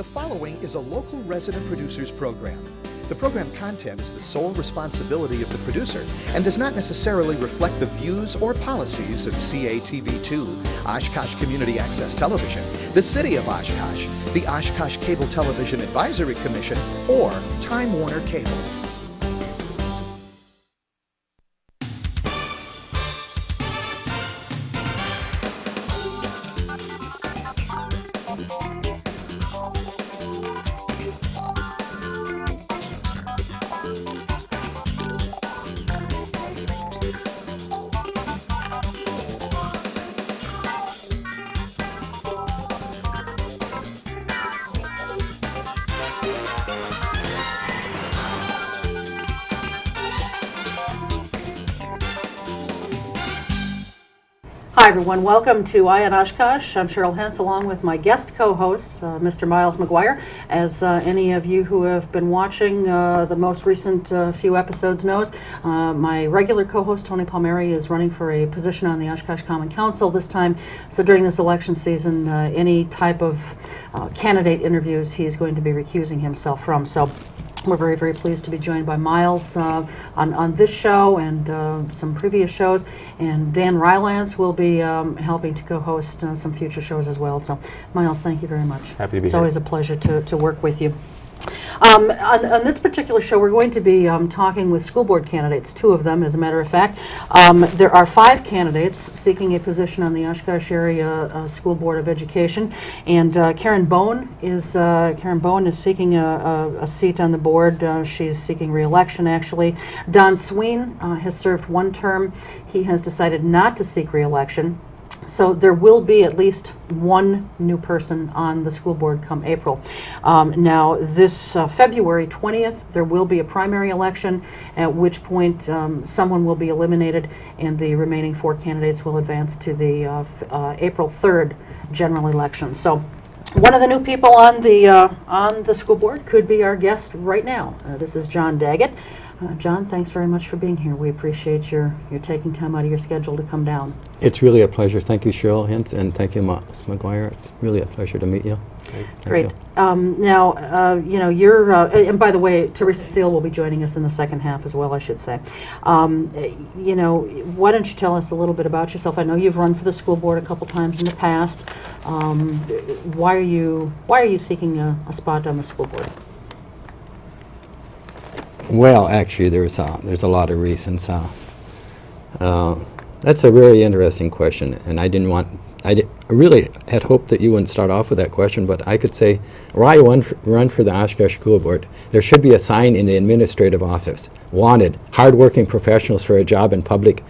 The following is a local resident producers program. The program content is the sole responsibility of the producer and does not necessarily reflect the views or policies of CATV2, Oshkosh Community Access Television, the City of Oshkosh, the Oshkosh Cable Television Advisory Commission, or Time Warner Cable. Hi everyone, welcome to Eye on Oshkosh. I'm Cheryl Hentz along with my guest co-host, Mr. Miles Maguire. As any of you who have been watching the most recent few episodes knows, my regular co-host, Tony Palmieri, is running for a position on the Oshkosh Common Council this time. So during this election season, any type of candidate interviews he's going to be recusing himself from. So we're very, very pleased to be joined by Miles on this show and some previous shows. And Dan Rylance will be helping to co-host some future shows as well. So, Miles, thank you very much. Happy to be here. It's always a pleasure to work with you. On this particular show, we're going to be talking with school board candidates, two of them, as a matter of fact. There are 5 candidates seeking a position on the Oshkosh Area School Board of Education, and Karen Bone is seeking a seat on the board. She's seeking re-election, actually. Don Sween has served one term. He has decided not to seek re-election. So there will be at least one new person on the school board come April. Now, this February 20th, there will be a primary election, at which point someone will be eliminated, and the remaining 4 candidates will advance to the April 3rd general election. So one of the new people on the school board could be our guest right now. This is John Daggett. John, thanks very much for being here. We appreciate your taking time out of your schedule to come down. It's really a pleasure. Thank you, Cheryl Hentz, and thank you, Miles Maguire. It's really a pleasure to meet you. Great. Now, you're, and by the way, Theresa Thiel will be joining us in the second half as well, I should say. Why don't you tell us a little bit about yourself? I know you've run for the school board a couple times in the past. Why are you seeking a spot on the school board? Well, actually, there's a lot of reasons. That's a very interesting question, and I really had hoped that you wouldn't start off with that question, but I could say, why run for the Oshkosh School Board? There should be a sign in the administrative office. Wanted, hardworking professionals for a job in public,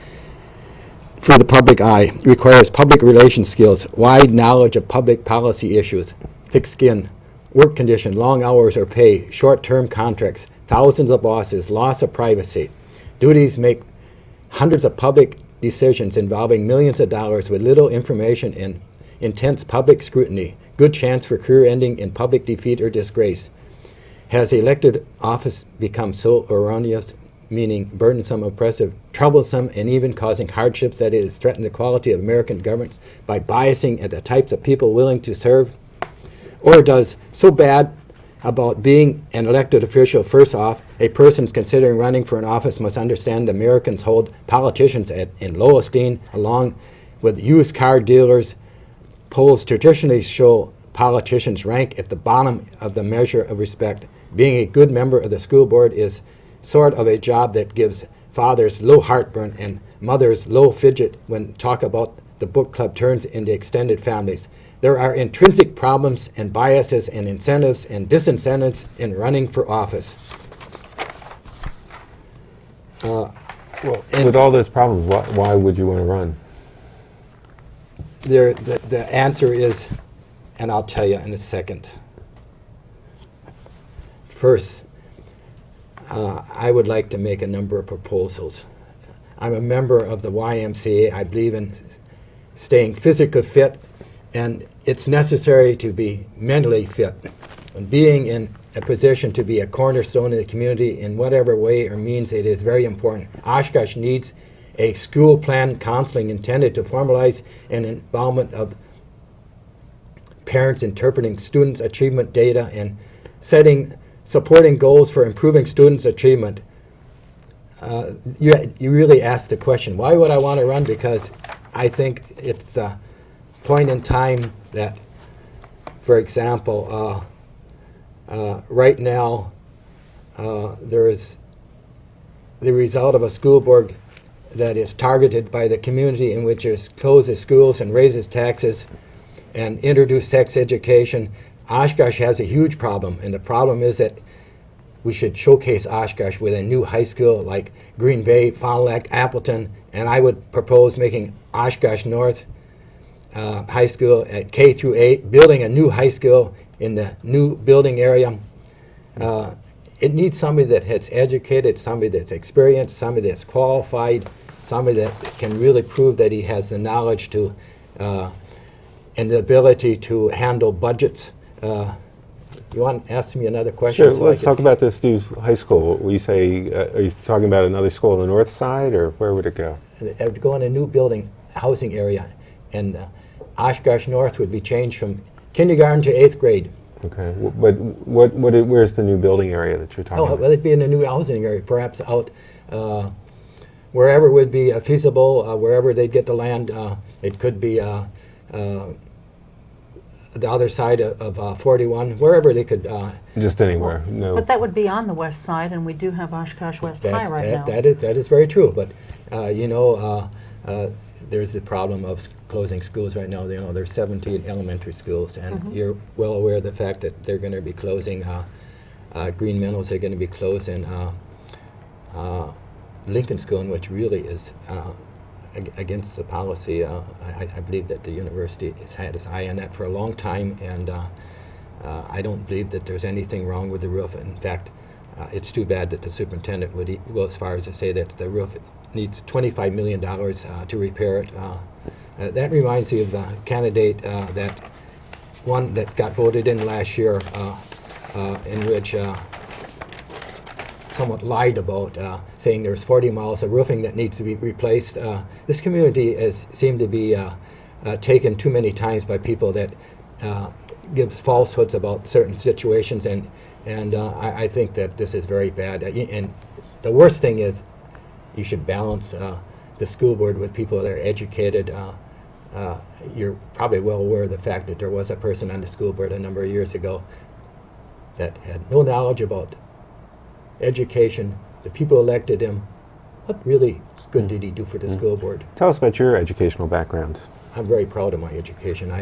for the public eye, requires public relations skills, wide knowledge of public policy issues, thick skin, work condition, long hours or pay, short-term contracts, thousands of bosses, loss of privacy, duties make hundreds of public decisions involving millions of dollars with little information and intense public scrutiny, good chance for career ending in public defeat or disgrace. Has elected office become so erroneous, meaning burdensome, oppressive, troublesome, and even causing hardships that it has threatened the quality of American governments by biasing at the types of people willing to serve? Or does so bad about being an elected official? First off, a person considering running for an office must understand that Americans hold politicians in low esteem, along with used car dealers. Polls traditionally show politicians rank at the bottom of the measure of respect. Being a good member of the school board is sort of a job that gives fathers low heartburn and mothers low fidget when talk about the book club turns into extended families. There are intrinsic problems and biases and incentives and disincentives in running for office. With all those problems, why would you want to run? The answer is, and I'll tell you in a second. First, I would like to make a number of proposals. I'm a member of the YMCA. I believe in staying physically fit, and it's necessary to be mentally fit. And being in a position to be a cornerstone of the community in whatever way or means, it is very important. Oshkosh needs a school plan counseling intended to formalize an involvement of parents interpreting students' achievement data, and supporting goals for improving students' achievement. You really ask the question, why would I want to run? Because I think it's a point in time that, for example, right now there is the result of a school board that is targeted by the community, in which it closes schools and raises taxes and introduce sex education. Oshkosh has a huge problem, and the problem is that we should showcase Oshkosh with a new high school like Green Bay, Fond du Lac, Appleton, and I would propose making Oshkosh North High School at K through 8, building a new high school in the new building area. It needs somebody that has educated, somebody that's experienced, somebody that's qualified, somebody that can really prove that he has the knowledge to and the ability to handle budgets. You want to ask me another question? Sure, let's talk about this new high school. Will you say, are you talking about another school on the north side, or where would it go? It would go in a new building, housing area, and Oshkosh North would be changed from kindergarten to 8th grade. Okay, but where's the new building area that you're talking about? Well, it'd be in a new housing area, perhaps out wherever would be feasible, wherever they'd get the land. It could be the other side of 41, wherever they could. Just anywhere, no. But that would be on the west side, and we do have Oshkosh West High right now. That is very true, but you know, there's the problem of closing schools right now. You know, there's 17 elementary schools, and you're well aware of the fact that they're going to be closing. Green Meadows, they're going to be closing Lincoln School, which really is against the policy. I believe that the university has had its eye on that for a long time, and I don't believe that there's anything wrong with the roof. In fact, it's too bad that the superintendent would go as far as to say that the roof needs $25 million to repair it. That reminds me of the candidate that got voted in last year, in which somewhat lied about, saying there's 40 miles of roofing that needs to be replaced. This community seemed to be taken too many times by people that gives falsehoods about certain situations, and I think that this is very bad. And the worst thing is, you should balance the school board with people that are educated. You're probably well aware of the fact that there was a person on the school board a number of years ago that had no knowledge about education. The people elected him. What really good did he do for the school board? Tell us about your educational background. I'm very proud of my education.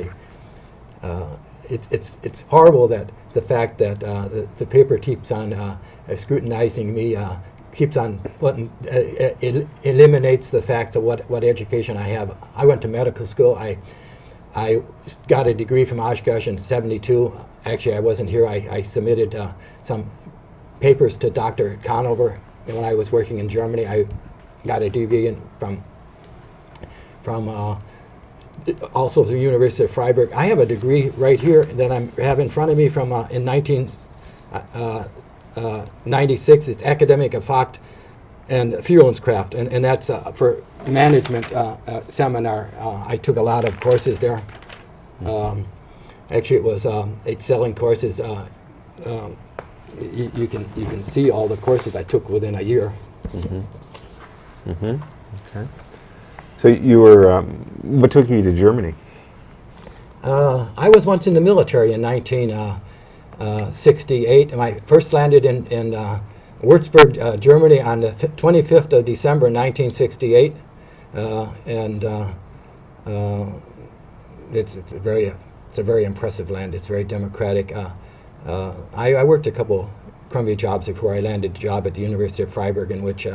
It's horrible that the fact that the paper keeps on scrutinizing me, keeps on eliminates the facts of what education I have. I went to medical school. I got a degree from Oshkosh in '72. Actually, I wasn't here. I submitted some papers to Dr. Conover, and when I was working in Germany, I got a degree from also the University of Freiburg. I have a degree right here that I have in front of me from in 1996. It's academic Fach and Führungskraft, and that's for management seminar. I took a lot of courses there. Actually, it was excelling courses. You can see all the courses I took within a year. Okay. So you were, what took you to Germany? I was once in the military in 1968, and I first landed in Würzburg, Germany on the 25th of December 1968, it's a very impressive land. It's very democratic. I worked a couple crummy jobs before I landed a job at the University of Freiburg, in which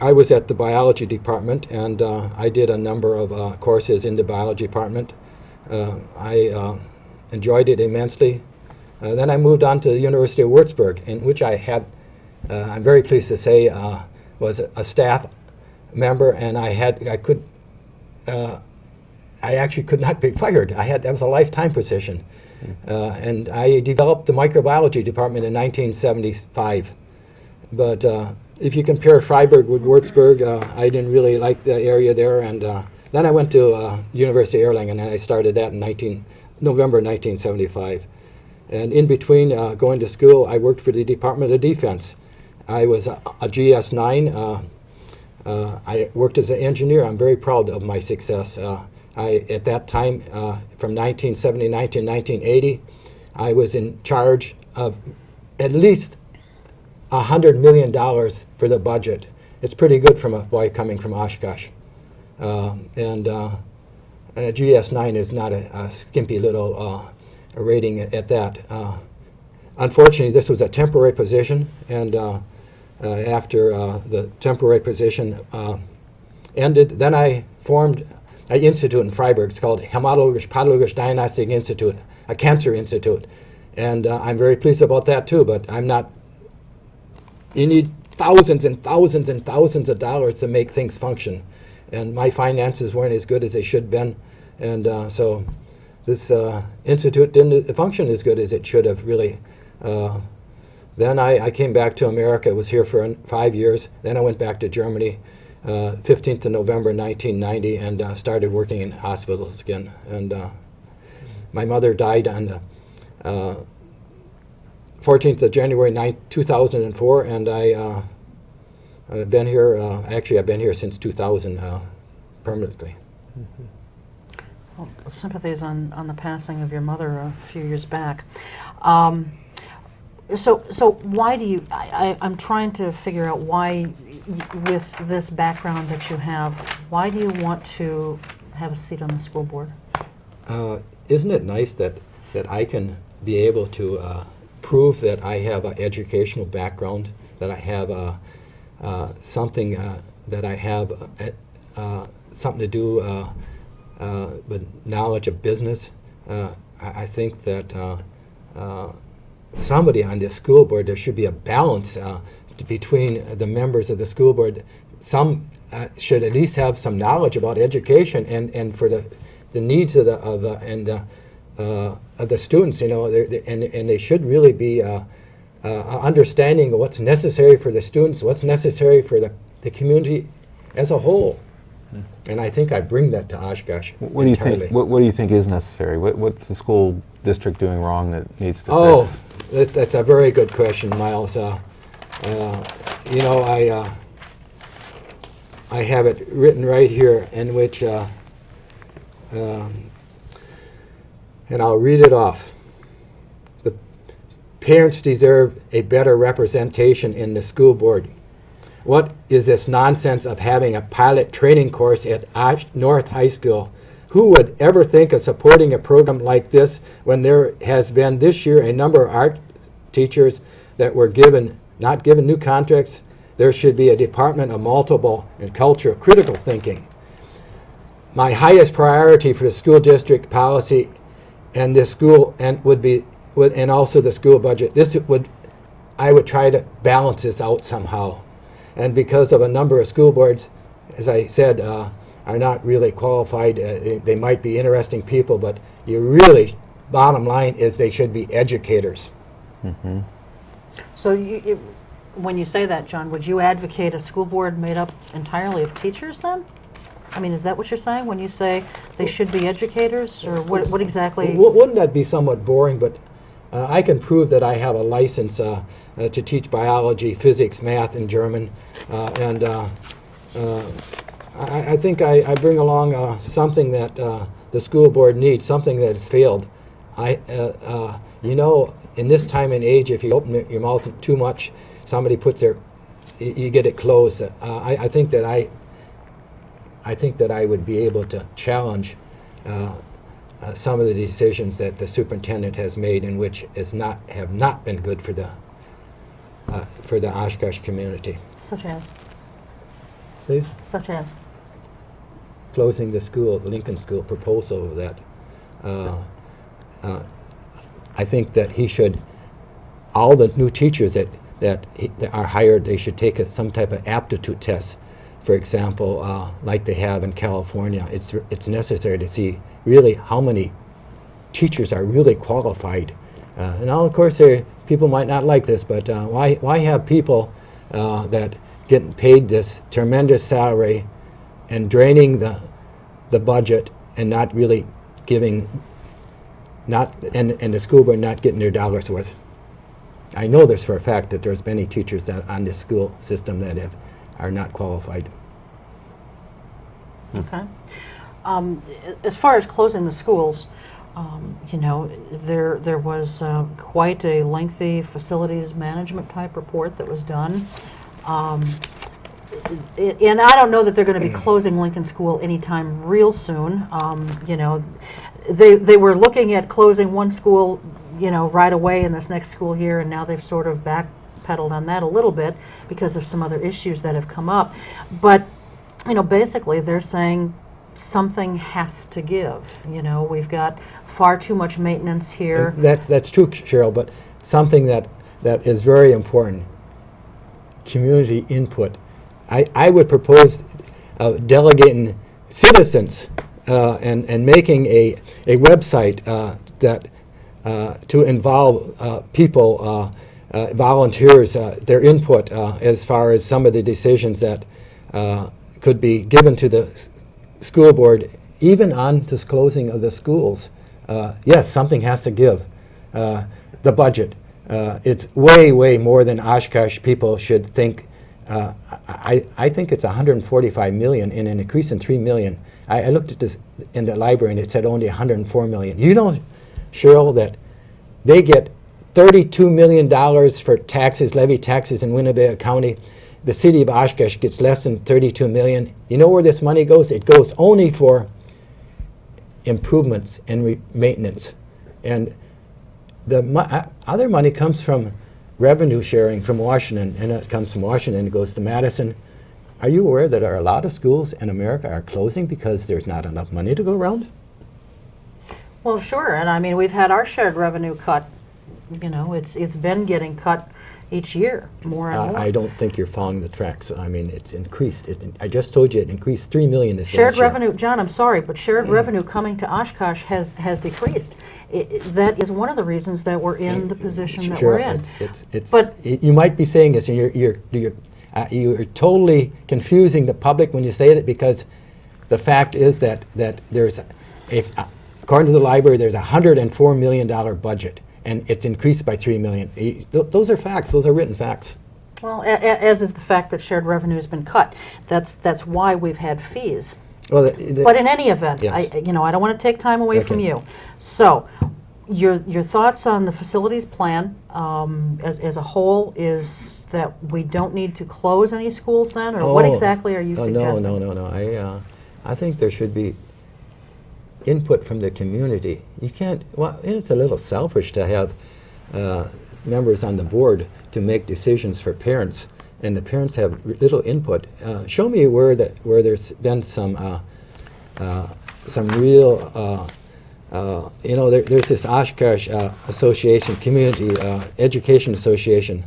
I was at the biology department, and I did a number of courses in the biology department. I enjoyed it immensely. Then I moved on to the University of Würzburg, in which I had, I'm very pleased to say, was a staff member, and I actually could not be fired. That was a lifetime position. And I developed the microbiology department in 1975. But if you compare Freiburg with Würzburg, I didn't really like the area there, and then I went to University of Erlangen, and I started that in November 1975. And in between going to school, I worked for the Department of Defense. I was a GS-9. I worked as an engineer. I'm very proud of my success. At that time, from 1979 to 1980, I was in charge of at least $100 million for the budget. It's pretty good from a boy coming from Oshkosh. And GS-9 is not a skimpy little rating at that. Unfortunately, this was a temporary position, and after the temporary position ended, then I formed an institute in Freiburg. It's called Hematologisch Pathologisch Diagnostic Institute, a cancer institute. And I'm very pleased about that too, but I'm not, you need thousands and thousands and thousands of dollars to make things function. And my finances weren't as good as they should have been. And so this institute didn't function as good as it should have, really. Then I came back to America, was here for 5 years. Then I went back to Germany, 15th of November 1990, and started working in hospitals again. And my mother died on the 14th of January 2004, and I've been here, actually I've been here since 2000 permanently. Well, sympathies on the passing of your mother a few years back. So why do you, I'm trying to figure out why, with this background that you have, why do you want to have a seat on the school board? Isn't it nice that I can be able to prove that I have an educational background, that I have something that I have something to do with knowledge of business? I think that somebody on this school board, there should be a balance between the members of the school board. Some should at least have some knowledge about education and for the needs of the students, you know, and they should really be understanding of what's necessary for the students, what's necessary for the community as a whole. And I think I bring that to Oshkosh. What do you think? What do you think is necessary? What's the school district doing wrong that needs to fix? That's a very good question, Miles. You know, I have it written right here, in which, and I'll read it off. The parents deserve a better representation in the school board. What is this nonsense of having a pilot training course at North High School? Who would ever think of supporting a program like this when there has been this year a number of art teachers that were not given new contracts? There should be a department of multiple and cultural critical thinking. My highest priority for the school district policy and this school and and also the school budget. I would try to balance this out somehow. And because of a number of school boards, as I said, are not really qualified, they might be interesting people, but bottom line is they should be educators. Mm-hmm. So when you say that, John, would you advocate a school board made up entirely of teachers then? I mean, is that what you're saying when you say they should be educators, or what exactly? Wouldn't that be somewhat boring? But I can prove that I have a license to teach biology, physics, math, and German, and I think I bring along something that the school board needs, something that has failed. You know, in this time and age, if you open your mouth too much, somebody you get it closed. I think that I would be able to challenge some of the decisions that the superintendent has made, in which have not been good for the Oshkosh community. Such as? Please? Such as? Closing the school, the Lincoln School proposal of that. I think that he should, all the new teachers that are hired, they should take some type of aptitude test. For example, like they have in California. It's necessary to see really how many teachers are really qualified. And now, of course, people might not like this, but why have people that get paid this tremendous salary and draining the budget and not really giving, and the school board not getting their dollars worth. I know this for a fact that there's many teachers that on this school system that are not qualified. Okay. As far as closing the schools, there was quite a lengthy facilities management type report that was done. And I don't know that they're going to be closing Lincoln School anytime real soon. They were looking at closing one school, right away in this next school year, and now they've sort of backpedaled on that a little bit because of some other issues that have come up. But, basically they're saying something has to give. We've got far too much maintenance here. That's true, Cheryl, but something that is very important, community input. I would propose delegating citizens and making a website that to involve people, volunteers, their input as far as some of the decisions that could be given to the school board, even on disclosing of the schools. Yes, something has to give. The budget. It's way, way more than Oshkosh people should think. I think it's 145 million and an increase in 3 million. I looked at this in the library and it said only 104 million. You know, Cheryl, that they get $32 million for taxes, levy taxes in Winnebago County. The city of Oshkosh gets less than 32 million. You know where this money goes? It goes only for improvements and maintenance. And the other money comes from revenue sharing from Washington, and it comes from Washington, it goes to Madison. Are you aware that a lot of schools in America are closing because there's not enough money to go around? Well, sure, and I mean, we've had our shared revenue cut. It's been getting cut each year, more and more. I don't think you're following the tracks. I mean, it's increased. I just told you it increased 3 million this year. Shared revenue, John, I'm sorry, but shared revenue coming to Oshkosh has decreased. That is one of the reasons that we're in the position that we're in. But you might be saying this, and you're totally confusing the public when you say it, because the fact is that there's according to the library, there's a $104 million budget. And it's increased by 3 million. Those are facts. Those are written facts. Well, as is the fact that shared revenue has been cut. That's why we've had fees. Well, but in any event, yes. I don't want to take time away from you. So, your thoughts on the facilities plan as a whole is that we don't need to close any schools then, or what exactly are you suggesting? No. I think there should be input from the community. You can't, well, it's a little selfish to have members on the board to make decisions for parents, and the parents have little input. Show me where there's been some real, there's this Oshkosh Association, Community Education Association,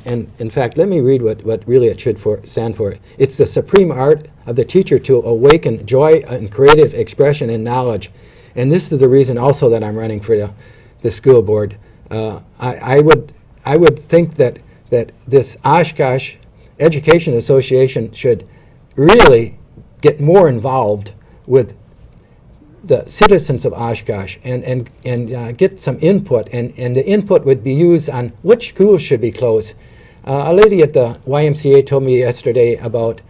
and in fact, let me read what really it should stand for. It's the supreme art of the teacher to awaken joy and creative expression and knowledge. And this is the reason also that I'm running for the school board. I would think that this Oshkosh Education Association should really get more involved with the citizens of Oshkosh and get some input, and the input would be used on which schools should be closed. A lady at the YMCA told me yesterday about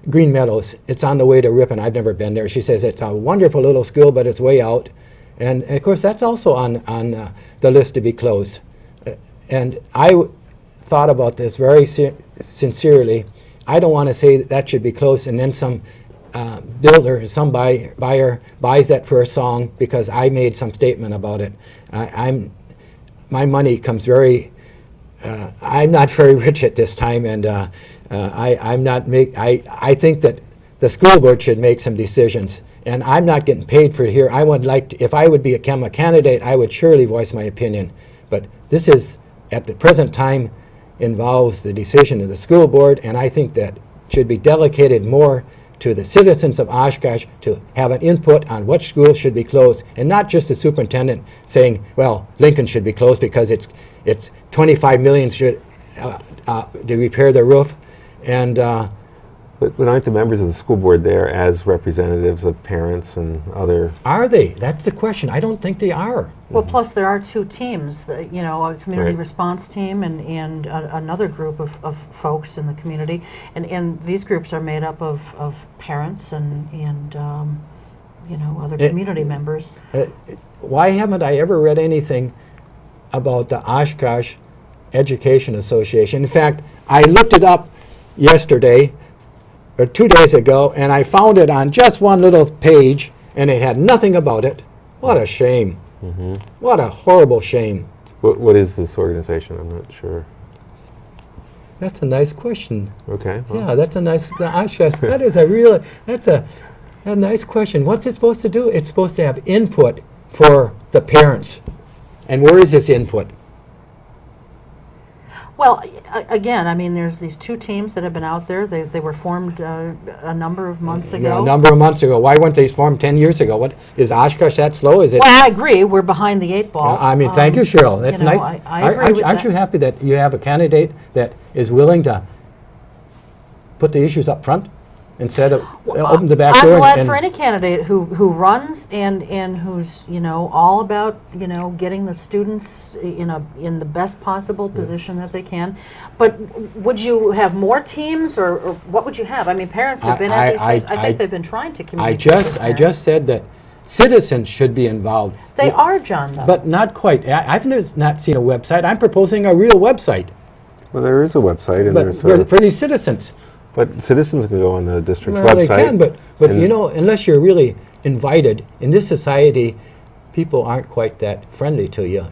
Green Meadows. It's on the way to Ripon. I've never been there. She says it's a wonderful little school, but it's way out. And of course, that's also on the list to be closed. And I thought about this very sincerely. I don't want to say that should be closed, and then some builder, some buyer buys that for a song because I made some statement about it. My money comes very. I'm not very rich at this time, and I think that the school board should make some decisions, and I'm not getting paid for it here. I would like to, if I would become a candidate, I would surely voice my opinion. But this is, at the present time, involves the decision of the school board, and I think that should be delegated more to the citizens of Oshkosh to have an input on what schools should be closed, and not just the superintendent saying, well, Lincoln should be closed because it's 25 million should to repair the roof, and But aren't the members of the school board there as representatives of parents and other? Are they? That's the question. I don't think they are. Well, plus there are two teams, a community Right. response team and another group of folks in the community. And these groups are made up of parents and other community members. Why haven't I ever read anything about the Oshkosh Education Association? In fact, I looked it up yesterday, or 2 days ago, and I found it on just one little page, and it had nothing about it. What a shame. What a horrible shame. What is this organization? I'm not sure. That's a nice question. Okay. well, Yeah, that's a nice, the Oshkosh, that's a nice question. What's it supposed to do? It's supposed to have input for the parents. And where is this input? Well, again, I mean, there's these two teams that have been out there. They were formed a number of months ago. A number of months ago. Why weren't they formed 10 years ago? What, is Oshkosh that slow? Is it? Well, I agree. We're behind the eight ball. I mean, thank you, Cheryl. That's nice. I agree with Aren't that. you happy that you have a candidate that is willing to put the issues up front instead of open the back door? I'm glad for any candidate who runs and who's all about getting the students in the best possible position that they can. But would you have more teams or what would you have? I mean, parents have been at these things. I think they've been trying to communicate. I just said that citizens should be involved. They are, John, though. But not quite. I've not seen a website. I'm proposing a real website, Well, there is a website, and but there's for these citizens. but citizens can go on the district's Well, website. they can, but and- unless you're really invited in this society, people aren't quite that friendly to you,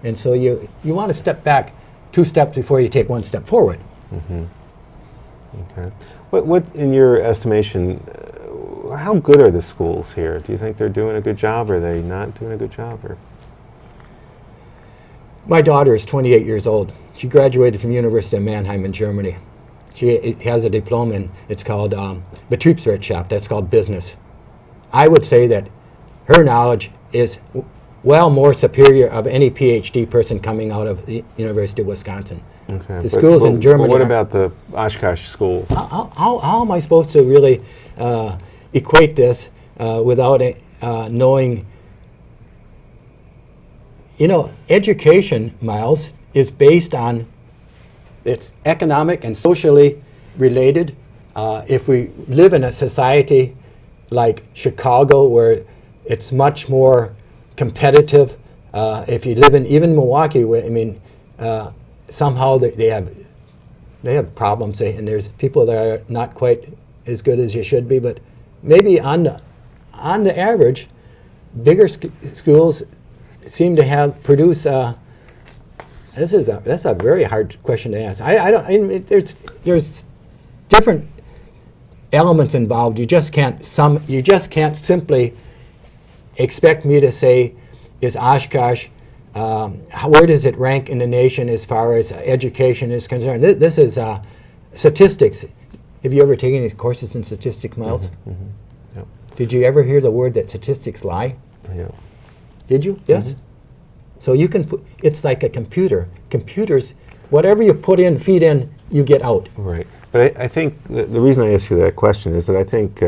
and so you want to step back 2 steps before you take 1 step forward. Okay. What in your estimation, how good are the schools here? Do you think they're doing a good job? Or are they not doing a good job? Or My daughter is 28 years old. She graduated from University of Mannheim in Germany. She has a diploma in, it's called Betriebswirtschaft, that's called business. I would say that her knowledge is well more superior of any PhD person coming out of the University of Wisconsin. okay. The schools in Germany But what are- about the Oshkosh schools? How am I supposed to really equate this without knowing? Education, Miles, is based on, it's economic and socially related. If we live in a society like Chicago, where it's much more competitive, if you live in even Milwaukee, somehow they have problems, and there's people that are not quite as good as you should be. But maybe on the average, bigger schools seem to produce. That's a very hard question to ask. There's different elements involved. You just can't simply expect me to say, is Oshkosh, where does it rank in the nation as far as education is concerned? This is statistics. Have you ever taken these courses in statistics, Miles? Yep. Did you ever hear the word that statistics lie? Yeah. Did you? Yes? So you can put, it's like a computer. Computers, whatever you feed in, you get out. Right. But I think the reason I ask you that question is that I think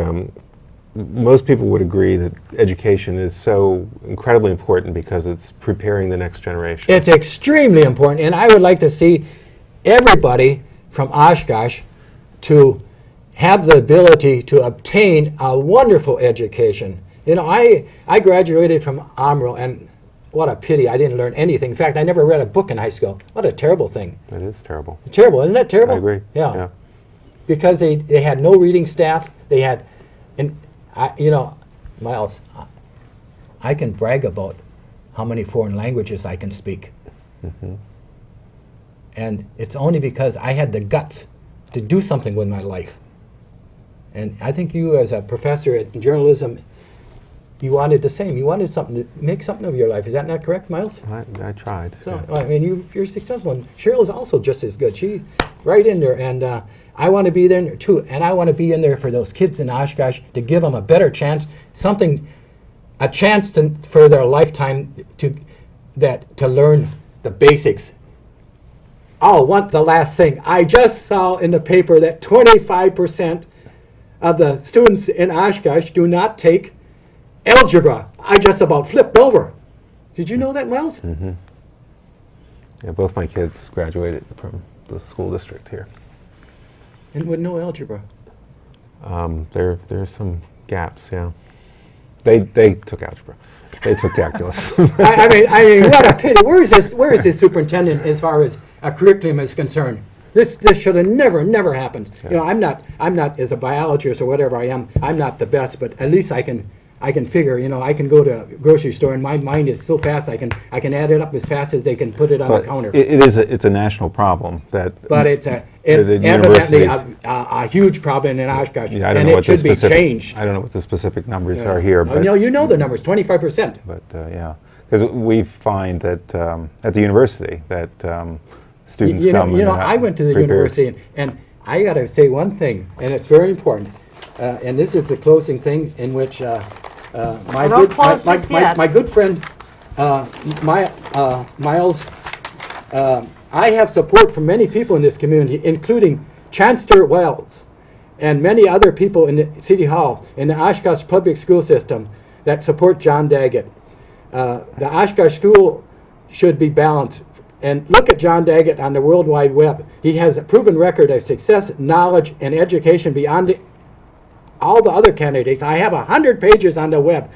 most people would agree that education is so incredibly important because it's preparing the next generation. It's extremely important, and I would like to see everybody from Oshkosh to have the ability to obtain a wonderful education. I graduated from Amro, and what a pity I didn't learn anything. In fact, I never read a book in high school. What a terrible thing. That is terrible. Terrible, isn't that terrible? I agree. Yeah. Because they had no reading staff. They had, Miles, I can brag about how many foreign languages I can speak. And it's only because I had the guts to do something with my life. And I think you, as a professor in journalism, you wanted the same. You wanted something to make something of your life. Is that not correct, Miles? I tried. So, yeah. I mean, you're successful. And Cheryl is also just as good. She's right in there. And I want to be there too. And I want to be in there for those kids in Oshkosh to give them a better chance, a chance for their lifetime to learn the basics the last thing. I just saw in the paper that 25% of the students in Oshkosh do not take algebra. I just about flipped over. Did you know that, Miles? Mm-hmm. Yeah, both my kids graduated from the school district here. And with no algebra. There's some gaps, yeah. They took algebra. They took calculus. I mean, what a pity. Where is this superintendent as far as a curriculum is concerned? This should have never happened. Yeah. You know, I'm not as a biologist or whatever I am. I'm not the best, but at least I can figure. You know, I can go to a grocery store and my mind is so fast. I can add it up as fast as they can put it on the counter. It's a national problem that. But it's evidently a huge problem in Oshkosh, Yeah, I don't and know it what the should be specific. changed. I don't know what the specific numbers are here, but You know the numbers, 25%. But yeah, because we find that at the university that students come. You know, I went to the university, and I got to say one thing, and it's very important. And this is the closing thing in which my good friend Miles. I have support from many people in this community, including Chancellor Wells and many other people in the City Hall, in the Oshkosh public school system, that support John Daggett. The Oshkosh school should be balanced. And look at John Daggett on the World Wide Web. He has a proven record of success, knowledge, and education beyond all the other candidates. I have 100 pages on the web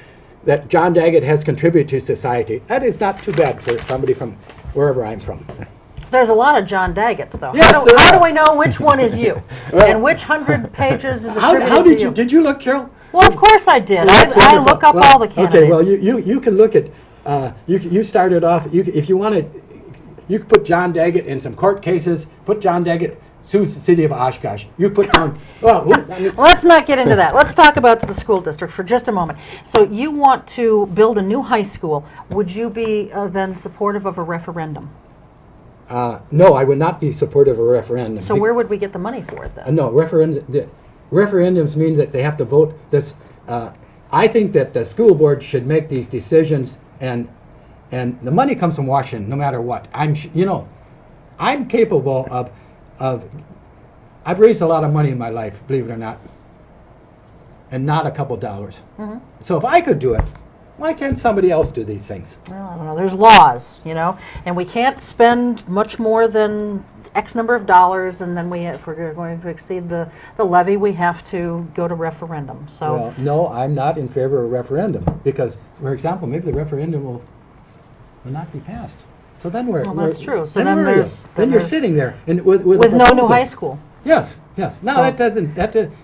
that John Daggett has contributed to society. That is not too bad for somebody from wherever I'm from. There's a lot of John Daggetts, though. Yes, how do I know which one is you? And which 100 pages is attributed How did to you? Did you look, Cheryl? Well, of course I did. I look up all the candidates. Okay, well, you can look at, you started off, if you wanted, you could put John Daggett in some court cases, put John Daggett sues the city of Oshkosh. You put down, Let's not get into that. Let's talk about the school district for just a moment. So you want to build a new high school. Would you be then supportive of a referendum? no, I would not be supportive of a referendum. So where would we get the money for it then? No, referendums mean that they have to vote. I think that the school board should make these decisions, and the money comes from Washington, no matter what. I'm capable of. I've raised a lot of money in my life, believe it or not, and not a couple dollars. Mm-hmm. So if I could do it, why can't somebody else do these things? Well, I don't know. There's laws, and we can't spend much more than X number of dollars, and then if we're going to exceed the levy, we have to go to referendum. So, well, no, I'm not in favor of a referendum because, for example, maybe the referendum will not be passed. So then that's true. So then you're sitting there with no new high school. Yes. No, that doesn't.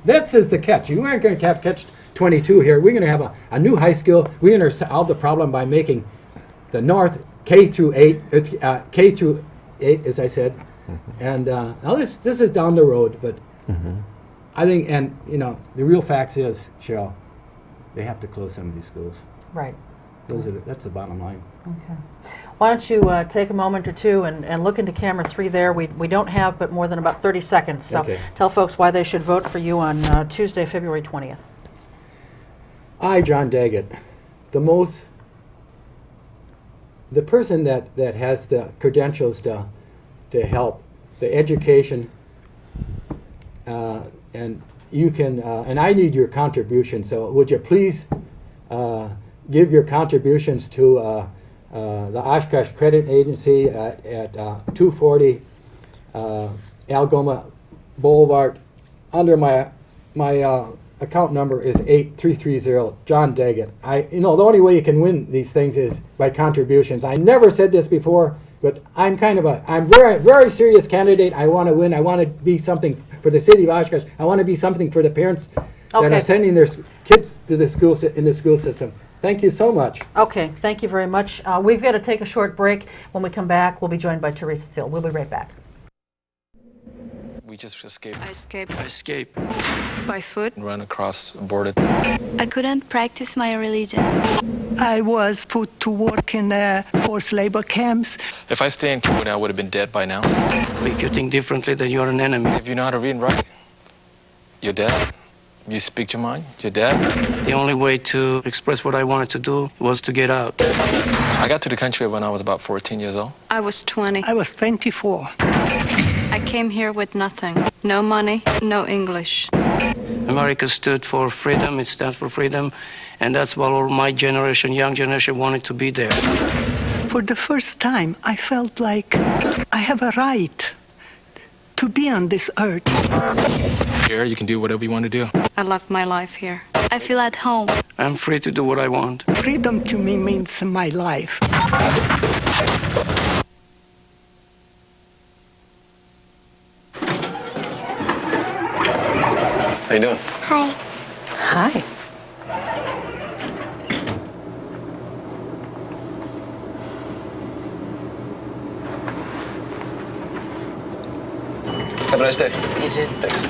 This is the catch. You aren't going to have catch 22 here. We're going to have a new high school. We're going to solve the problem by making the North K through 8, as I said. Mm-hmm. And now this is down the road, but mm-hmm. I think, and the real facts is, Cheryl, they have to close some of these schools. Right. That's the bottom line. Okay. Why don't you take a moment or two and look into camera 3 there. We don't have but more than about 30 seconds. So Tell folks why they should vote for you on Tuesday, February 20th. I, John Daggett, the person that has the credentials to help, the education, and you can, and I need your contribution. So would you please give your contributions to the Oshkosh Credit Agency at 240 Algoma Boulevard. Under my account number is 8330 John Daggett. The only way you can win these things is by contributions. I never said this before, but I'm very, very serious candidate. I want to win. I want to be something for the city of Oshkosh. I want to be something for the parents that are sending their kids to the school in the school system. Thank you so much. Okay, thank you very much. We've got to take a short break. When we come back, we'll be joined by Theresa Thiel. We'll be right back. We just escaped. I escaped. I escaped. By foot. And ran across the border. I couldn't practice my religion. I was put to work in the forced labor camps. If I stay in Cuba, I would have been dead by now. If you think differently, then you're an enemy. If you know how to read and write, you're dead. You speak your mind? Your dad? The only way to express what I wanted to do was to get out. I got to the country when I was about 14 years old. I was 20. I was 24. I came here with nothing. No money, no English. America stood for freedom, it stands for freedom, and that's what all my generation, young generation, wanted to be there. For the first time, I felt like I have a right to be on this earth. Here, you can do whatever you want to do. I love my life here. I feel at home. I'm free to do what I want. Freedom to me means my life. How you doing? Hi. Hi. Have a nice day. You too. Thanks.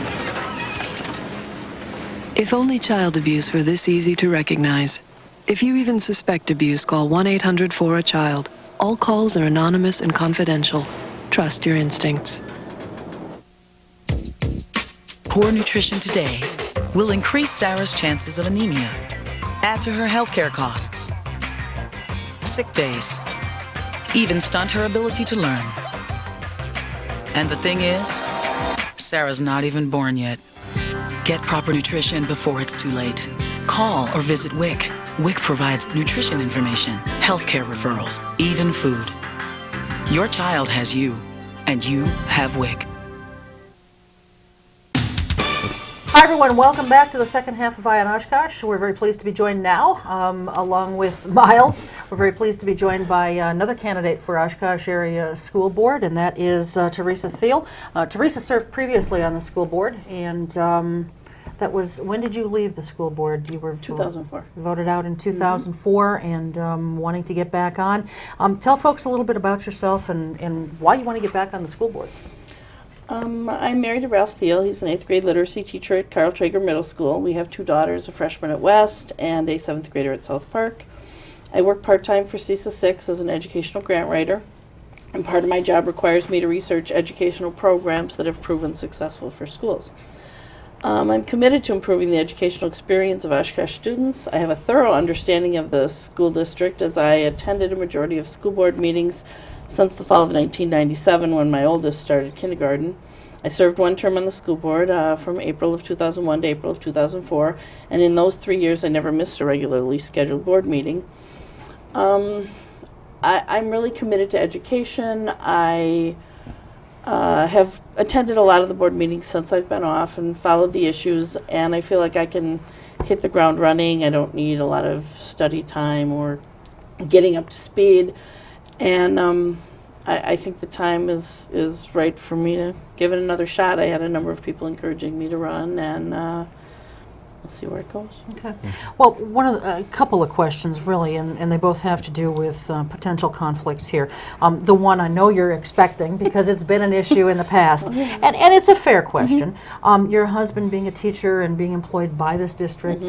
If only child abuse were this easy to recognize. If you even suspect abuse, call 1-800-4-A-CHILD. All calls are anonymous and confidential. Trust your instincts. Poor nutrition today will increase Sarah's chances of anemia, add to her healthcare costs, sick days, even stunt her ability to learn. And the thing is, Sarah's not even born yet. Get proper nutrition before it's too late. Call or visit WIC. WIC provides nutrition information, healthcare referrals, even food. Your child has you, and you have WIC. Hi everyone, welcome back to the second half of Eye on Oshkosh. We're very pleased to be joined now, along with Miles. We're very pleased to be joined by another candidate for Oshkosh Area School Board, and that is Theresa Thiel. Theresa served previously on the school board, and that was, when did you leave the school board? You were 2004. Voted out in 2004, and wanting to get back on. Tell folks a little bit about yourself and why you want to get back on the school board. I'm married to Ralph Thiel. He's an 8th grade literacy teacher at Carl Traeger Middle School. We have 2 daughters, a freshman at West and a 7th grader at South Park. I work part-time for CESA 6 as an educational grant writer, and part of my job requires me to research educational programs that have proven successful for schools. I'm committed to improving the educational experience of Oshkosh students. I have a thorough understanding of the school district as I attended a majority of school board meetings since the fall of 1997 when my oldest started kindergarten. I served 1 term on the school board from April of 2001 to April of 2004, and in those 3 years I never missed a regularly scheduled board meeting. I'm really committed to education. I have attended a lot of the board meetings since I've been off and followed the issues, and I feel like I can hit the ground running. I don't need a lot of study time or getting up to speed. And I think the time is right for me to give it another shot. I had a number of people encouraging me to run, and we'll see where it goes. Okay. Well, a couple of questions, really, and they both have to do with potential conflicts here. The one I know you're expecting, because it's been an issue in the past, and it's a fair question. Your husband being a teacher and being employed by this district,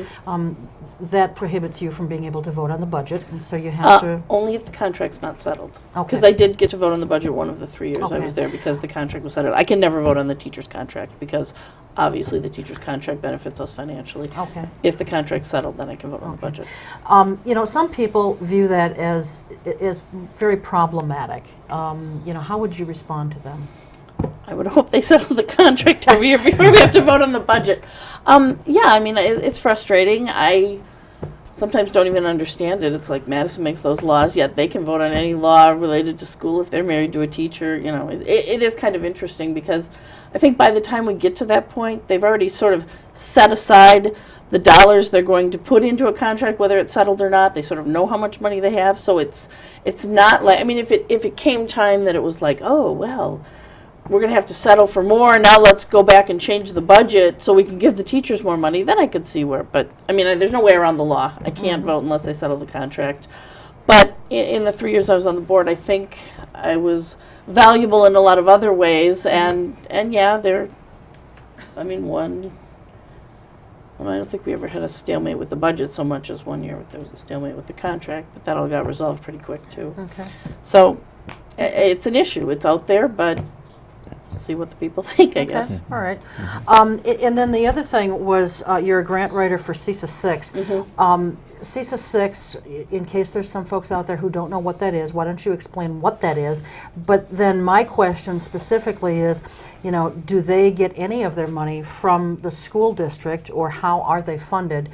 that prohibits you from being able to vote on the budget, and so you have to... Only if the contract's not settled. Okay. Because I did get to vote on the budget 1 of the 3 years I was there because the contract was settled. I can never vote on the teacher's contract because obviously the teacher's contract benefits us financially. Okay. If the contract's settled, then I can vote on the budget. You know, some people view that as very problematic. You know, how would you respond to them? I would hope they settle the contract every year before we have to vote on the budget. Yeah, I mean, it's frustrating. I sometimes don't even understand it. It's like Madison makes those laws, yet they can vote on any law related to school if they're married to a teacher. You know, it is kind of interesting because I think by the time we get to that point, they've already sort of set aside the dollars they're going to put into a contract, whether it's settled or not. They sort of know how much money they have, so it's not like, I mean, if it came time that it was like, oh, well, we're going to have to settle for more, now let's go back and change the budget so we can give the teachers more money, then I could see where, but, I mean, there's no way around the law. I can't vote unless they settle the contract. But in the 3 years I was on the board, I think I was valuable in a lot of other ways, and yeah, I don't think we ever had a stalemate with the budget so much as one year there was a stalemate with the contract, but that all got resolved pretty quick, too. Okay. So, it's an issue. It's out there, but see what the people think, I guess. Okay, all right. And then the other thing was you're a grant writer for CESA 6. CESA 6, in case there's some folks out there who don't know what that is, why don't you explain what that is? But then my question specifically is, you know, do they get any of their money from the school district, or how are they funded?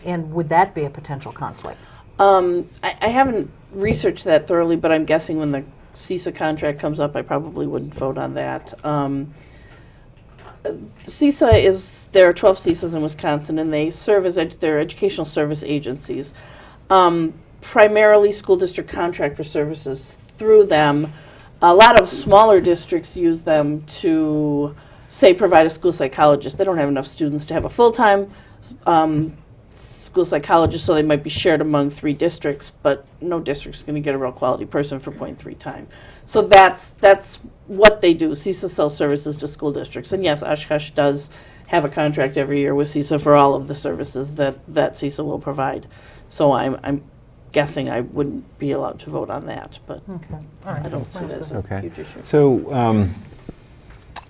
And would that be a potential conflict? I haven't researched that thoroughly, but I'm guessing when the CESA contract comes up, I probably wouldn't vote on that. CESA there are 12 CESAs in Wisconsin, and they serve as their educational service agencies. Primarily school district contract for services through them. A lot of smaller districts use them to, say, provide a school psychologist. They don't have enough students to have a full-time school psychologist, so they might be shared among 3 districts, but no district's going to get a real quality person for 0.3 time. So that's what they do. CESA sells services to school districts. And yes, Oshkosh does have a contract every year with CESA for all of the services that CESA will provide. So I'm guessing I wouldn't be allowed to vote on that, but I don't see that as a huge issue. So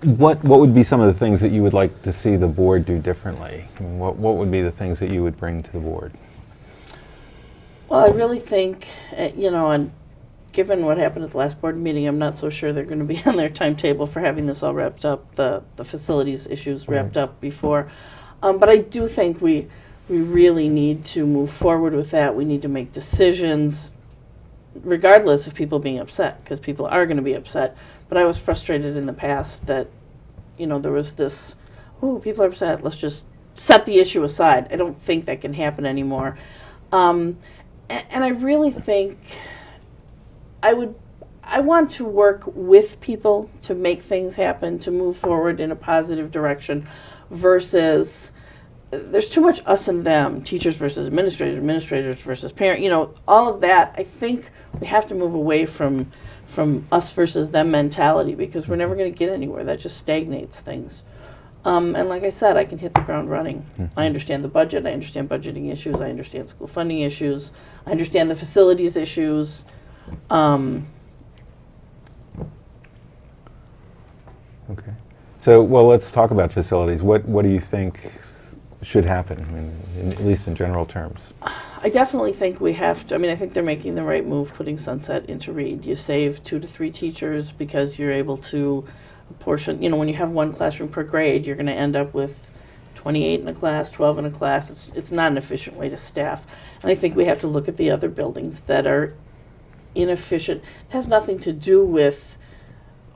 what would be some of the things that you would like to see the board do differently? I mean, what would be the things that you would bring to the board? Well, I really think, you know, and given what happened at the last board meeting, I'm not so sure they're going to be on their timetable for having this all wrapped up, the facilities issues wrapped up before. But I do think we really need to move forward with that. We need to make decisions, regardless of people being upset, because people are going to be upset. But I was frustrated in the past that, you know, there was this, oh, people are upset, let's just set the issue aside. I don't think that can happen anymore. And I really think I want to work with people to make things happen, to move forward in a positive direction, versus there's too much us and them, teachers versus administrators, administrators versus parents, you know, all of that. I think we have to move away from us versus them mentality, because we're never going to get anywhere. That just stagnates things. And like I said, I can hit the ground running. I understand the budget. I understand budgeting issues. I understand school funding issues. I understand the facilities issues. Okay. So, well, let's talk about facilities. What do you think should happen, I mean, at least in general terms? I definitely think we have to. I mean, I think they're making the right move putting Sunset into Reed. You save 2 to 3 teachers because you're able to apportion, you know, when you have 1 classroom per grade, you're going to end up with 28 in a class, 12 in a class. It's not an efficient way to staff. And I think we have to look at the other buildings that are inefficient. It has nothing to do with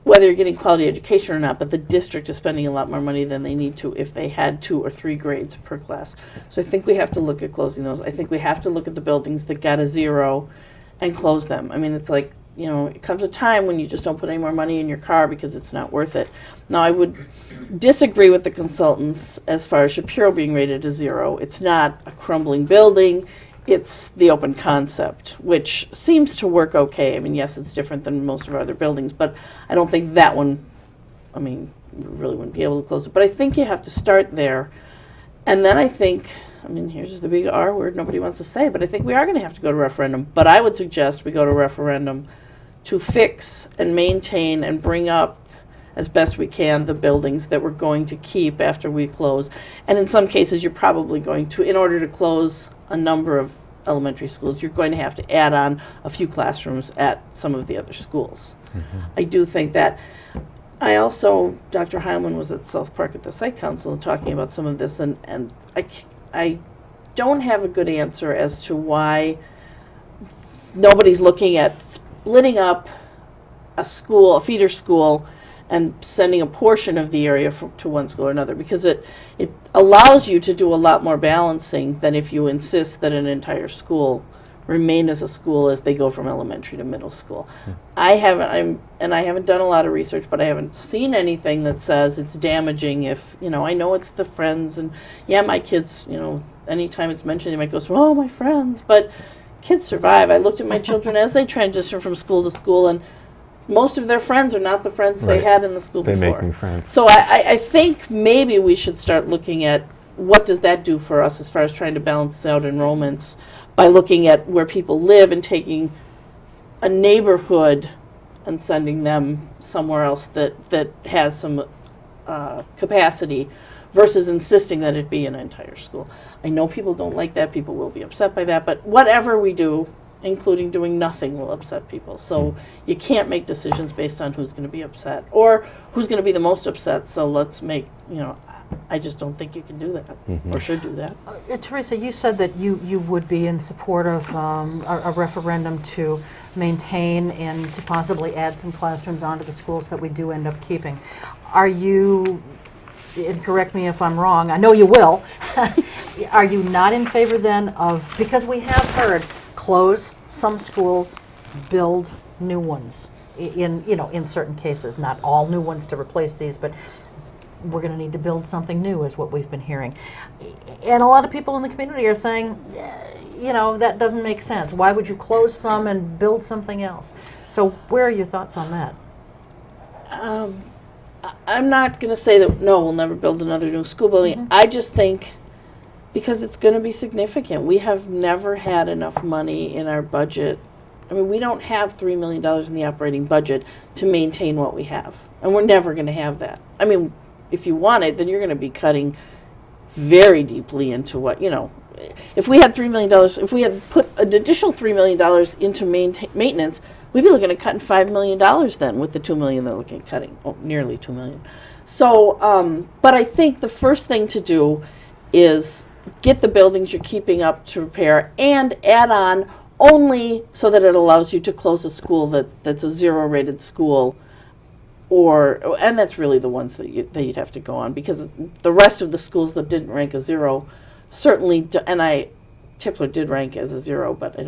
whether you're getting quality education or not, but the district is spending a lot more money than they need to if they had 2 or 3 grades per class. So I think we have to look at closing those. I think we have to look at the buildings that got a 0 and close them. I mean, it's like, you know, it comes a time when you just don't put any more money in your car because it's not worth it. Now, I would disagree with the consultants as far as Shapiro being rated a 0. It's not a crumbling building. It's the open concept, which seems to work okay. I mean, yes, it's different than most of our other buildings, but I don't think that one, I mean, we really wouldn't be able to close it. But I think you have to start there. And then I think, I mean, here's the big R word nobody wants to say, but I think we are going to have to go to referendum. But I would suggest we go to referendum to fix and maintain and bring up as best we can the buildings that we're going to keep after we close. And in some cases, you're probably going to, in order to close a number of elementary schools, you're going to have to add on a few classrooms at some of the other schools. I do think that. I also, Dr. Heilman was at South Park at the Site Council talking about some of this, and I don't have a good answer as to why nobody's looking at splitting up a school, a feeder school, and sending a portion of the area to one school or another, because it allows you to do a lot more balancing than if you insist that an entire school remain as a school as they go from elementary to middle school. I haven't done a lot of research, but I haven't seen anything that says it's damaging if, you know, I know it's the friends, and yeah, my kids, you know, anytime it's mentioned, they might go, oh, my friends, but kids survive. I looked at my children as they transition from school to school, and most of their friends are not the friends they had in the school before. They make new friends. So I think maybe we should start looking at what does that do for us as far as trying to balance out enrollments by looking at where people live and taking a neighborhood and sending them somewhere else that has some capacity versus insisting that it be an entire school. I know people don't like that. People will be upset by that. But whatever we do, including doing nothing, will upset people. So you can't make decisions based on who's going to be upset or who's going to be the most upset. So let's make, I just don't think you can do that or should do that. Theresa, you said that you would be in support of a referendum to maintain and to possibly add some classrooms onto the schools that we do end up keeping. Are you, and correct me if I'm wrong, I know you will, are you not in favor then of, because we have heard, close some schools, build new ones in certain cases, not all new ones to replace these, but we're going to need to build something new is what we've been hearing. And a lot of people in the community are saying, that doesn't make sense. Why would you close some and build something else? So where are your thoughts on that? I'm not going to say that, no, we'll never build another new school building. I just think because it's going to be significant. We have never had enough money in our budget. I mean, we don't have $3 million in the operating budget to maintain what we have. And we're never going to have that. I mean, if you want it, then you're going to be cutting very deeply into what, if we had $3 million, if we had put an additional $3 million into maintenance, we'd be looking at cutting $5 million then with the $2 million they're looking at cutting, nearly $2 million. So, but I think the first thing to do is get the buildings you're keeping up to repair and add on only so that it allows you to close a school that's a 0-rated school, and that's really the ones that you'd have to go on, because the rest of the schools that didn't rank a 0 certainly, Tipler did rank as a 0, but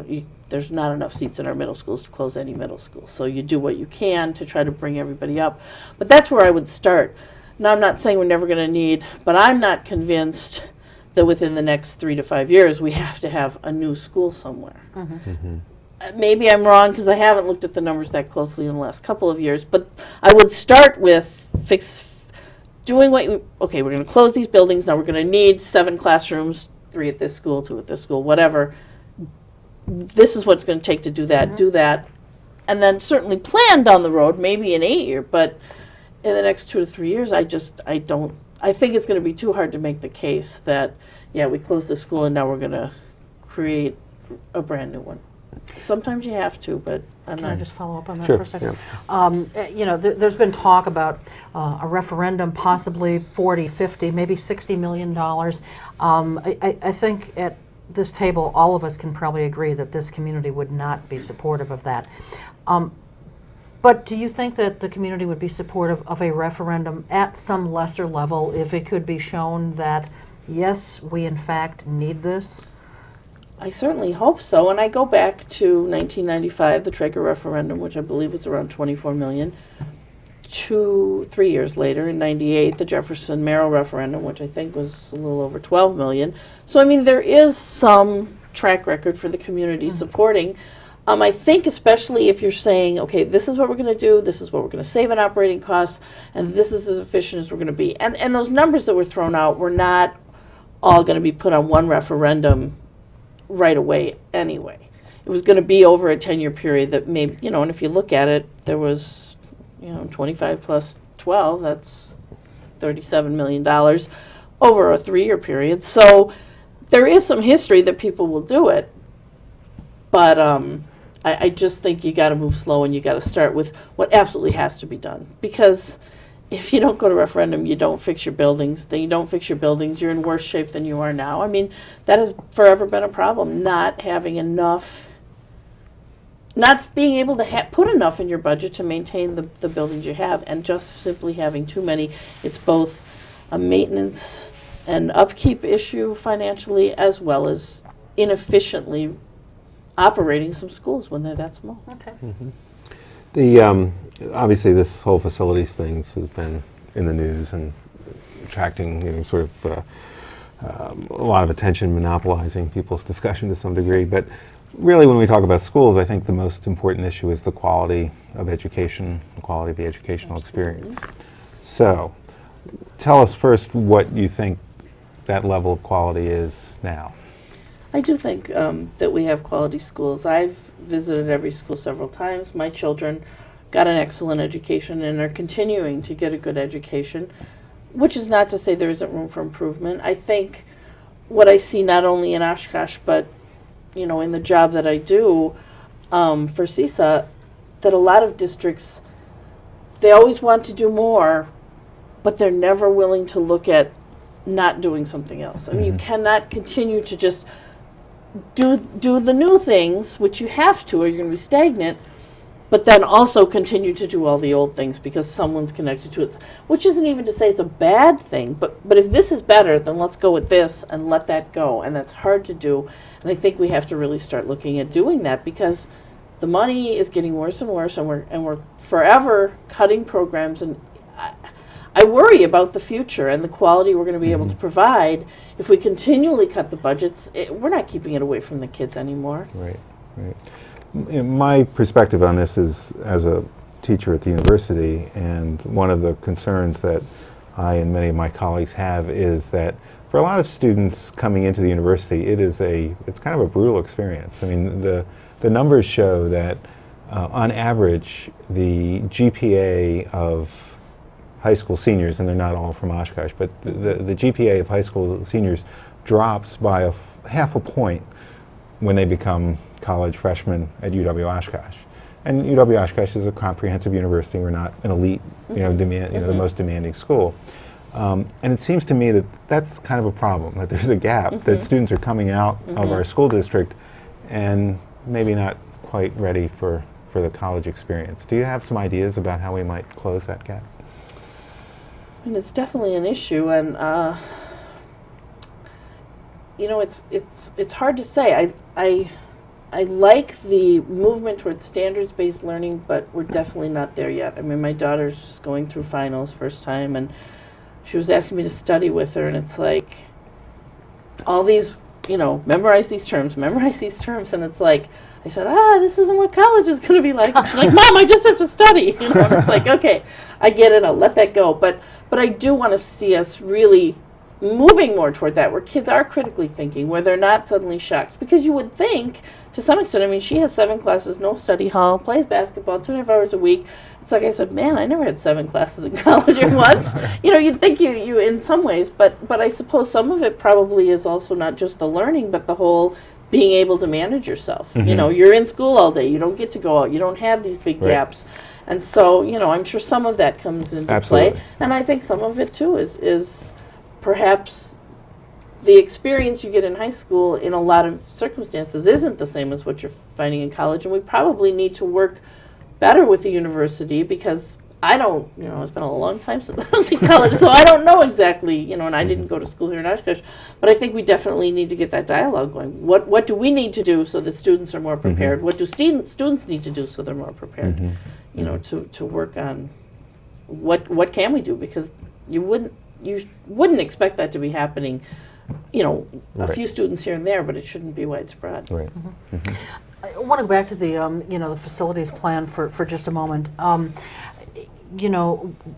there's not enough seats in our middle schools to close any middle school. So you do what you can to try to bring everybody up. But that's where I would start. Now, I'm not saying we're never going to need, but I'm not convinced that within the next 3 to 5 years we have to have a new school somewhere. Maybe I'm wrong because I haven't looked at the numbers that closely in the last couple of years, but I would start with doing we're going to close these buildings. Now we're going to need 7 classrooms, 3 at this school, 2 at this school, whatever. This is what it's going to take to do that, do that. And then certainly plan down the road, maybe in 8 years, but in the next 2 to 3 years, I think it's going to be too hard to make the case that, we closed the school and now we're going to create a brand new one. Sometimes you have to, but Can I just follow up on that Sure, for a second? There's been talk about a referendum, possibly 40, 50, maybe $60 million. I think at this table, all of us can probably agree that this community would not be supportive of that. But do you think that the community would be supportive of a referendum at some lesser level if it could be shown that, yes, we in fact need this? I certainly hope so. And I go back to 1995, the Traeger referendum, which I believe was around 24 million. 3 years later, in 98, the Jefferson-Merrill referendum, which I think was a little over 12 million. So, I mean, there is some track record for the community supporting. I think especially if you're saying, okay, this is what we're going to do, this is what we're going to save on operating costs, and this is as efficient as we're going to be. And those numbers that were thrown out were not all going to be put on one referendum right away anyway. It was going to be over a 10-year period that maybe, and if you look at it, there was, 25 plus 12, that's $37 million over a 3-year period. So there is some history that people will do it. But I just think you got to move slow and you got to start with what absolutely has to be done. Because if you don't go to referendum, you don't fix your buildings. Then you don't fix your buildings, you're in worse shape than you are now. I mean, that has forever been a problem, not having enough, not being able to put enough in your budget to maintain the buildings you have, and just simply having too many. It's both a maintenance and upkeep issue financially, as well as inefficiently operating some schools when they're that small. Okay. Obviously, this whole facilities thing has been in the news and attracting, a lot of attention, monopolizing people's discussion to some degree. But really, when we talk about schools, I think the most important issue is the quality of education, the quality of the educational experience. So, tell us first what you think that level of quality is now. I do think that we have quality schools. I've visited every school several times. My children got an excellent education and are continuing to get a good education, which is not to say there isn't room for improvement. I think what I see not only in Oshkosh, but in the job that I do for CISA, that a lot of districts, they always want to do more, but they're never willing to look at not doing something else. I mean, you cannot continue to just do the new things, which you have to, or you're going to be stagnant, but then also continue to do all the old things because someone's connected to it, which isn't even to say it's a bad thing, but if this is better, then let's go with this and let that go, and that's hard to do, and I think we have to really start looking at doing that because the money is getting worse and worse, and we're forever cutting programs, and I worry about the future and the quality we're going to be able to provide if we continually cut the budgets. We're not keeping it away from the kids anymore. Right. My perspective on this is as a teacher at the university, and one of the concerns that I and many of my colleagues have is that for a lot of students coming into the university, it's kind of a brutal experience. I mean, the numbers show that on average, the GPA of high school seniors, and they're not all from Oshkosh, but the GPA of high school seniors drops by half a point when they become college freshmen at UW-Oshkosh. And UW-Oshkosh is a comprehensive university. We're not an elite, the most demanding school. And it seems to me that that's kind of a problem, that there's a gap, that students are coming out of our school district and maybe not quite ready for the college experience. Do you have some ideas about how we might close that gap? And it's definitely an issue, and it's hard to say. I like the movement towards standards-based learning, but we're definitely not there yet. I mean, my daughter's just going through finals first time, and she was asking me to study with her, and it's like all these, memorize these terms, and it's like, I said, this isn't what college is going to be like. She's like, Mom, I just have to study. And it's like, okay, I get it. I'll let that go. But I do want to see us really moving more toward that, where kids are critically thinking, where they're not suddenly shocked. Because you would think, to some extent, I mean, she has 7 classes, no study hall, plays basketball 2.5 hours a week. It's like I said, man, I never had 7 classes in college at once. You'd think you in some ways, but I suppose some of it probably is also not just the learning, but the whole being able to manage yourself. You're in school all day. You don't get to go out. You don't have these big gaps. And so, I'm sure some of that comes into play. And I think some of it, too, is perhaps the experience you get in high school in a lot of circumstances isn't the same as what you're finding in college. And we probably need to work better with the university because I don't, it's been a long time since I was in college, so I don't know exactly, and I didn't go to school here in Oshkosh, but I think we definitely need to get that dialogue going. What do we need to do so that students are more prepared? What do students need to do so they're more prepared? To work on what can we do? Because you wouldn't expect that to be happening, a few students here and there, but it shouldn't be widespread. Right. I want to go back to the, the facilities plan for just a moment.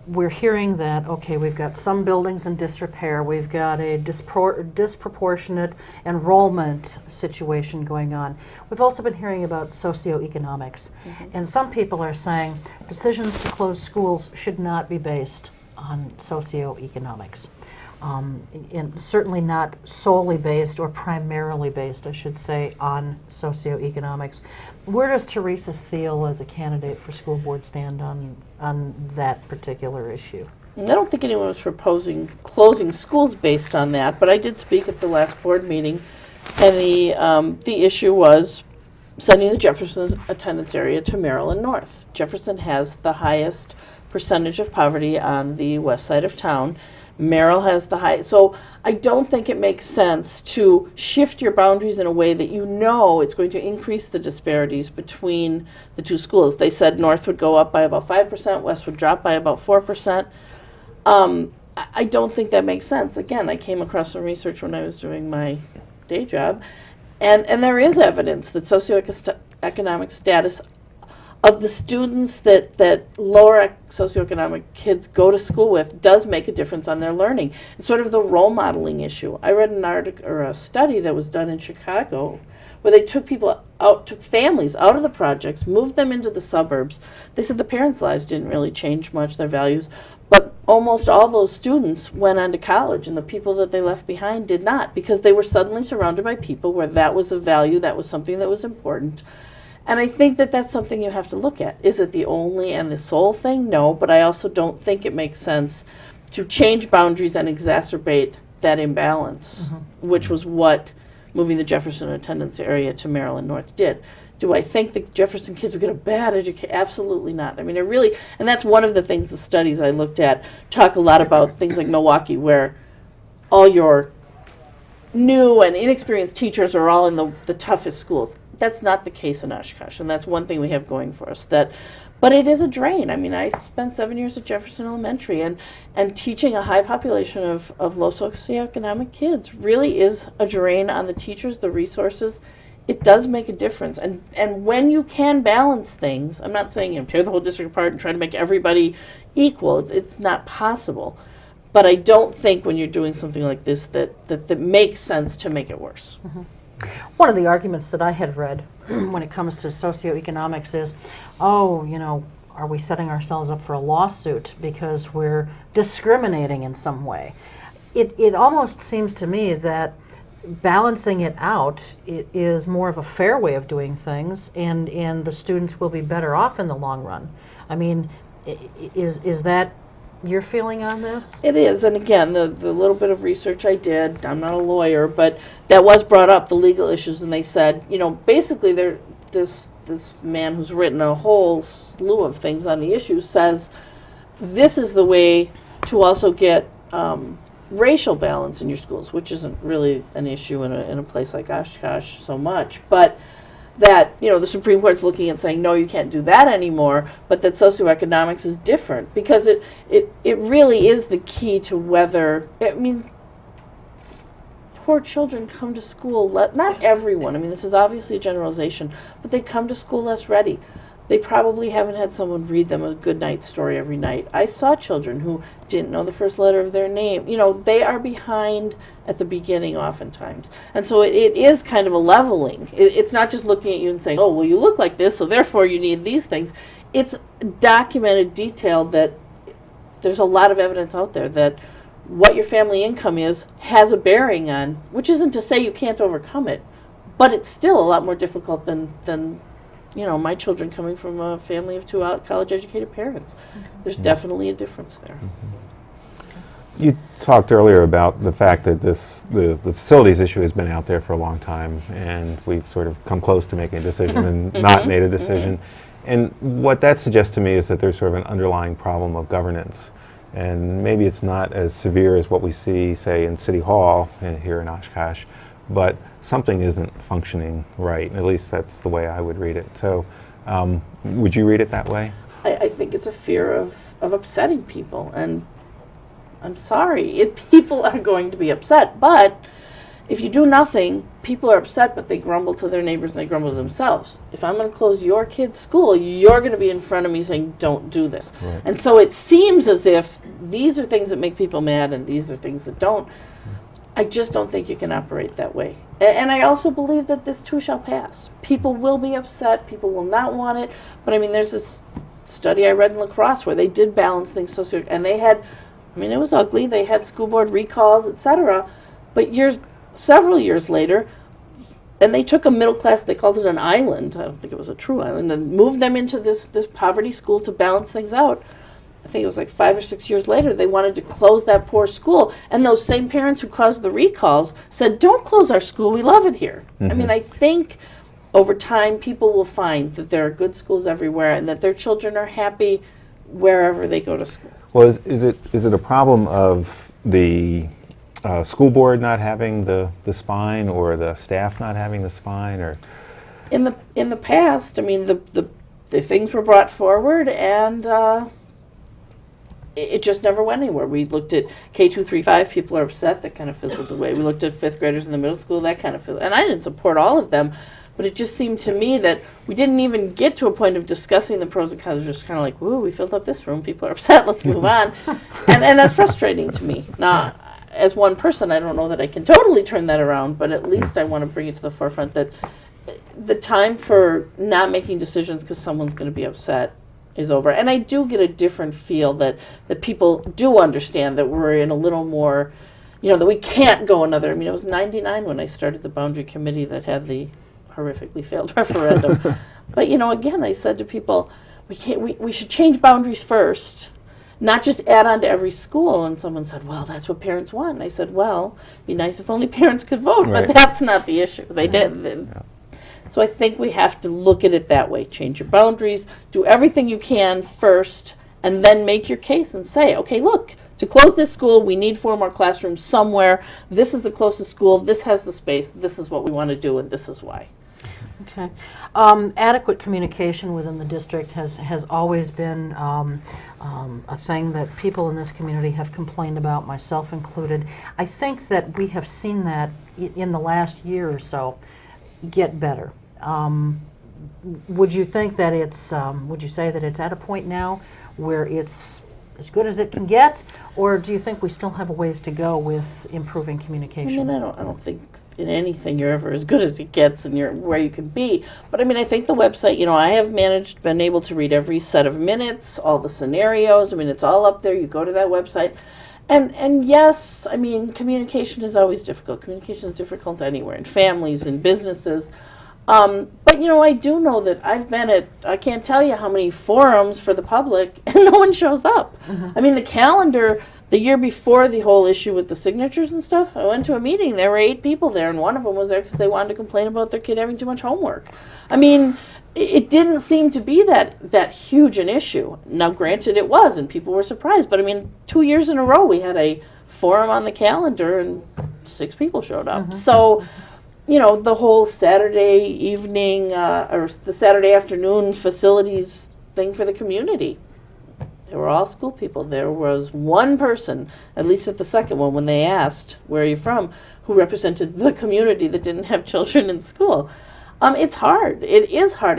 We're hearing that, okay, we've got some buildings in disrepair, we've got a disproportionate enrollment situation going on. We've also been hearing about socioeconomics, and some people are saying decisions to close schools should not be based on socioeconomics. And certainly not solely based, or primarily based, I should say, on socioeconomics. Where does Theresa Thiel, as a candidate for school board, stand on that particular issue? And I don't think anyone was proposing closing schools based on that, but I did speak at the last board meeting, and the issue was sending the Jefferson attendance area to Maryland North. Jefferson has the highest percentage of poverty on the west side of town. Merrill has the high, so I don't think it makes sense to shift your boundaries in a way that it's going to increase the disparities between the two schools. They said North would go up by about 5%, West would drop by about 4%. I don't think that makes sense. Again, I came across some research when I was doing my day job, and there is evidence that socioeconomic status of the students that lower socioeconomic kids go to school with does make a difference on their learning. It's sort of the role modeling issue. I read an article or a study that was done in Chicago where they took families out of the projects, moved them into the suburbs. They said the parents' lives didn't really change much, their values, but almost all those students went on to college, and the people that they left behind did not, because they were suddenly surrounded by people where that was a value, that was something that was important. And I think that that's something you have to look at. Is it the only and the sole thing? No, but I also don't think it makes sense to change boundaries and exacerbate that imbalance, which was what moving the Jefferson attendance area to Maryland North did. Do I think the Jefferson kids would get a bad education? Absolutely not. I mean, and that's one of the things, the studies I looked at talk a lot about things like Milwaukee, where all your new and inexperienced teachers are all in the toughest schools. That's not the case in Oshkosh, and that's one thing we have going for us. But it is a drain. I mean, I spent 7 years at Jefferson Elementary, and teaching a high population of low socioeconomic kids really is a drain on the teachers, the resources. It does make a difference. And when you can balance things, I'm not saying tear the whole district apart and try to make everybody equal. It's not possible. But I don't think when you're doing something like this that makes sense to make it worse. One of the arguments that I had read when it comes to socioeconomics is, are we setting ourselves up for a lawsuit because we're discriminating in some way? It almost seems to me that balancing it out is more of a fair way of doing things, and the students will be better off in the long run. I mean, is that your feeling on this? It is, and again, the little bit of research I did, I'm not a lawyer, but that was brought up, the legal issues, and they said, basically this man who's written a whole slew of things on the issue says this is the way to also get racial balance in your schools, which isn't really an issue in a place like Oshkosh so much, but that the Supreme Court's looking and saying no, you can't do that anymore, but that socioeconomics is different, because it really is the key to whether, I mean, poor children come to school, not everyone, I mean this is obviously a generalization, but they come to school less ready. They probably haven't had someone read them a good night story every night. I saw children who didn't know the first letter of their name. They are behind at the beginning oftentimes. And so it is kind of a leveling. It's not just looking at you and saying, oh, well, you look like this, so therefore you need these things. It's documented, detailed, that there's a lot of evidence out there that what your family income is has a bearing on, which isn't to say you can't overcome it, but it's still a lot more difficult than my children coming from a family of two college-educated parents. There's definitely a difference there. You talked earlier about the fact that the facilities issue has been out there for a long time, and we've sort of come close to making a decision and not made a decision. And what that suggests to me is that there's sort of an underlying problem of governance. And maybe it's not as severe as what we see, say, in City Hall here in Oshkosh, but something isn't functioning right. At least that's the way I would read it. So would you read it that way? I think it's a fear of upsetting people. And I'm sorry, people are going to be upset. But if you do nothing, people are upset, but they grumble to their neighbors and they grumble to themselves. If I'm going to close your kid's school, you're going to be in front of me saying, don't do this. Right. And so it seems as if these are things that make people mad and these are things that don't. I just don't think you can operate that way. And I also believe that this too shall pass. People will be upset. People will not want it. But I mean, there's this study I read in La Crosse where they did balance things and they had, it was ugly. They had school board recalls, etc. But several years later, and they took a middle class, they called it an island, I don't think it was a true island, and moved them into this poverty school to balance things out. I think it was like 5 or 6 years later, they wanted to close that poor school. And those same parents who caused the recalls said, don't close our school, we love it here. I think over time people will find that there are good schools everywhere and that their children are happy wherever they go to school. Well, is it a problem of the school board not having the spine, or the staff not having the spine, or? In the past, the things were brought forward and it just never went anywhere. We looked at K2, 3, 5, people are upset, that kind of fizzled away. We looked at fifth graders in the middle school, that kind of fizzled. And I didn't support all of them, But it just seemed to me that we didn't even get to a point of discussing the pros and cons. We're just kind of like, woo, we filled up this room. People are upset. Let's move on. And that's frustrating to me. Now, as one person, I don't know that I can totally turn that around, but at least I want to bring it to the forefront that the time for not making decisions because someone's going to be upset is over. And I do get a different feel that people do understand that we're in a little more, that we can't go another. I mean, it was 99 when I started the boundary committee that had the horrifically failed referendum. But, again, I said to people, we should change boundaries first, not just add on to every school. And someone said, well, that's what parents want. And I said, well, it'd be nice if only parents could vote, Right. but that's not the issue. They did. So I think we have to look at it that way. Change your boundaries, do everything you can first, and then make your case and say, okay, look, to close this school, we need 4 more classrooms somewhere. This is the closest school. This has the space. This is what we want to do, and this is why. Okay. Adequate communication within the district has always been a thing that people in this community have complained about, myself included. I think that we have seen that in the last year or so get better. Would you think that would you say that it's at a point now where it's as good as it can get, or do you think we still have a ways to go with improving communication? I don't think in anything you're ever as good as it gets and you're where you can be. But I think the website, I have been able to read every set of minutes, all the scenarios. It's all up there. You go to that website. And yes, communication is always difficult. Communication is difficult anywhere, in families, in businesses. But, I do know that I've been at, I can't tell you how many forums for the public, and no one shows up. Mm-hmm. The calendar, the year before the whole issue with the signatures and stuff, I went to a meeting. There were 8 people there, and one of them was there because they wanted to complain about their kid having too much homework. It didn't seem to be that huge an issue. Now, granted, it was, and people were surprised. But 2 years in a row, we had a forum on the calendar, and 6 people showed up. Mm-hmm. So, the whole Saturday evening or the Saturday afternoon facilities thing for the community, they were all school people. There was one person, at least at the second one, when they asked, "Where are you from?" who represented the community that didn't have children in school. It's hard. It is hard.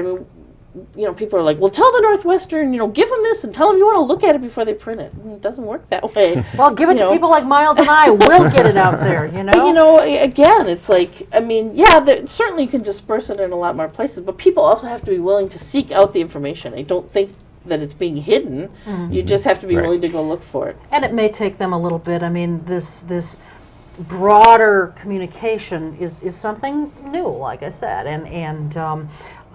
People are like, well, tell the Northwestern, give them this and tell them you want to look at it before they print it. It doesn't work that way. Well, give it to people like Miles and I. We'll get it out there, But, again, it's like, certainly you can disperse it in a lot more places, but people also have to be willing to seek out the information. I don't think that it's being hidden. Mm-hmm. You just have to be willing to go look for it. And it may take them a little bit. This broader communication is something new, like I said, and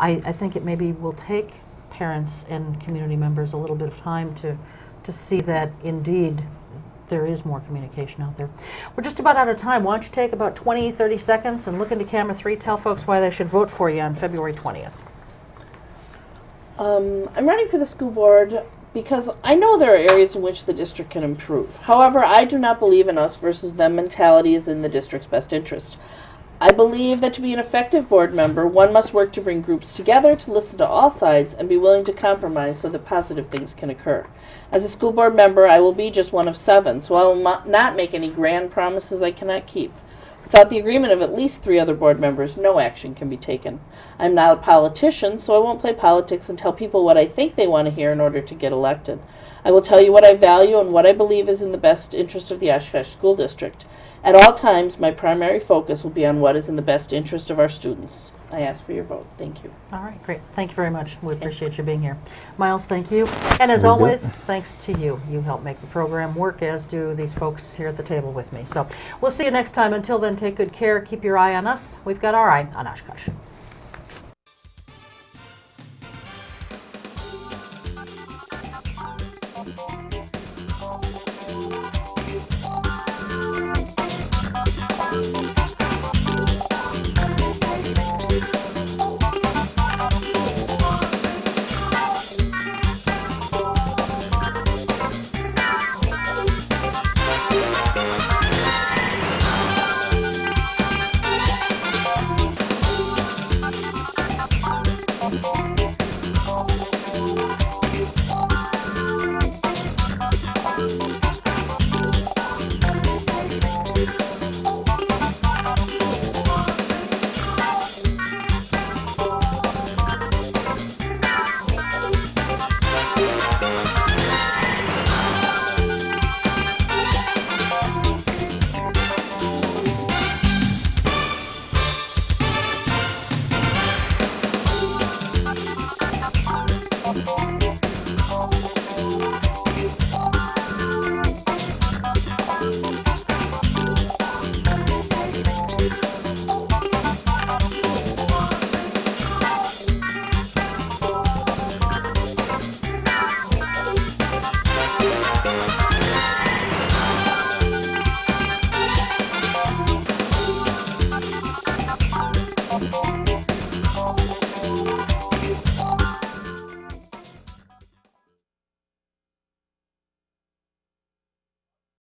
I think it maybe will take parents and community members a little bit of time to see that indeed there is more communication out there. We're just about out of time. Why don't you take about 20, 30 seconds and look into camera 3, tell folks why they should vote for you on February 20th. I'm running for the school board because I know there are areas in which the district can improve. However, I do not believe in us versus them mentality is in the district's best interest. I believe that to be an effective board member, one must work to bring groups together, to listen to all sides, and be willing to compromise so that positive things can occur. As a school board member, I will be just one of 7, so I will not make any grand promises I cannot keep. Without the agreement of at least 3 other board members, no action can be taken. I'm not a politician, so I won't play politics and tell people what I think they want to hear in order to get elected. I will tell you what I value and what I believe is in the best interest of the Oshkosh School District. At all times, my primary focus will be on what is in the best interest of our students. I ask for your vote. Thank you. All right, great. Thank you very much. We appreciate you being here. Miles, thank you. And as always, thanks to you. You help make the program work, as do these folks here at the table with me. So we'll see you next time. Until then, take good care. Keep your eye on us. We've got our eye on Oshkosh.